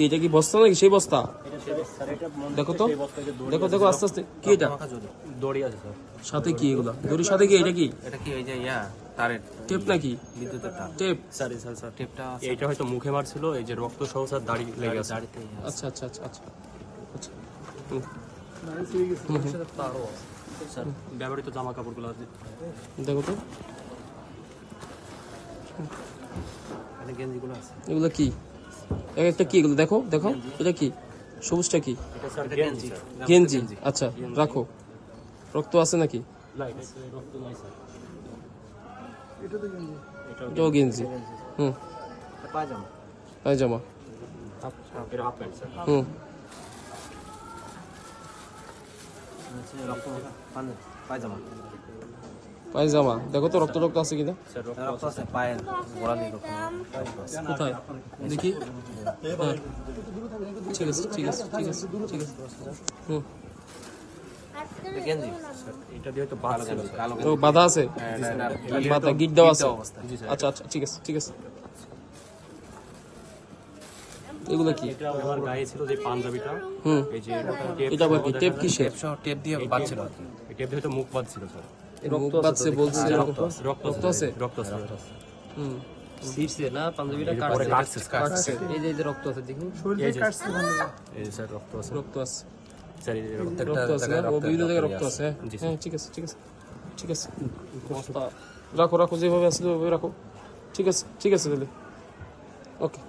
কি এটা কি বস্তা নাকি সেই বস্তা? দেখো তো, দেখো দেখো আস্তে আস্তে। কি এটা? দড়ি আছে স্যার। সাথে কি এগুলা? দড়ির সাথে কি এটা? কি এটা কি ওই যে তারের টেপ নাকি? বিদ্যুতের তার। টেপ? স্যার স্যার টেপটা এইটা হয়তো মুখে মারছিল, এই যে রক্ত সহ স্যার দাড়ি লেগে আছে। দাড়িতে। আচ্ছা আচ্ছা আচ্ছা আচ্ছা আচ্ছা। স্যার ব্যবহৃত জামা কাপড়গুলো আছে। দেখো তো এখানে গেঞ্জিগুলো আছে। এগুলো কি? একটা কি এগুলো? দেখো দেখো এটা কি? সবুজটা কি? এটা স্যার গেঞ্জি। গেঞ্জি। আচ্ছা রাখো। রক্ত আছে নাকি? রক্ত নাই স্যার। এটাও গেঞ্জি। হুম। পায়জামা। পায়জামা। এটা হাফ প্যান্ট স্যার। হুম। রক্ত পায়জামা। পায়জামা। দেখো তো রক্ত রক্ত আছে কিনা? স্যার রক্ত আছে পায়ের গোড়ালি রক্ত। কোথায় দেখি? হ্যাঁ। ঠিক আছে ঠিক আছে ঠিক আছে ঠিক আছে। হুম। গেঞ্জি স্যার এটা দিয়ে তো বাঁধা ছিল। তো বাধা আছে? বাধা গিট দেওয়া আছে? জি স্যার। আচ্ছা আচ্ছা ঠিক আছে ঠিক আছে। এগুলো কি? এটা আমার গায়ে ছিল যে পাঞ্জাবিটা। হুম। এই যে এটা আবার কি? টেপ কিসের? টেপ দিয়ে বাঁধছিল আর কি। এই টেপ দিয়ে তো মুখ বাঁধছিল স্যার। মুখ বাঁধছে বলছে। রক্ত আছে। রক্ত আছে। হুম। সিটসে না পাঞ্জাবিটা পরে কাটছে। কাটছে। এই যে রক্ত আছে দেখুন। এই যে এই যে স্যার রক্ত আছে। রক্ত আছে। স্যার এই যে রক্ত। রক্ত আছে না? ও বিভিন্ন জায়গায় রক্ত আছে। হ্যাঁ ঠিক আছে ঠিক আছে ঠিক আছে। রাখো রাখো যেভাবে আছে ওইভাবে রাখো। ঠিক আছে ঠিক আছে তাহলে। ওকে।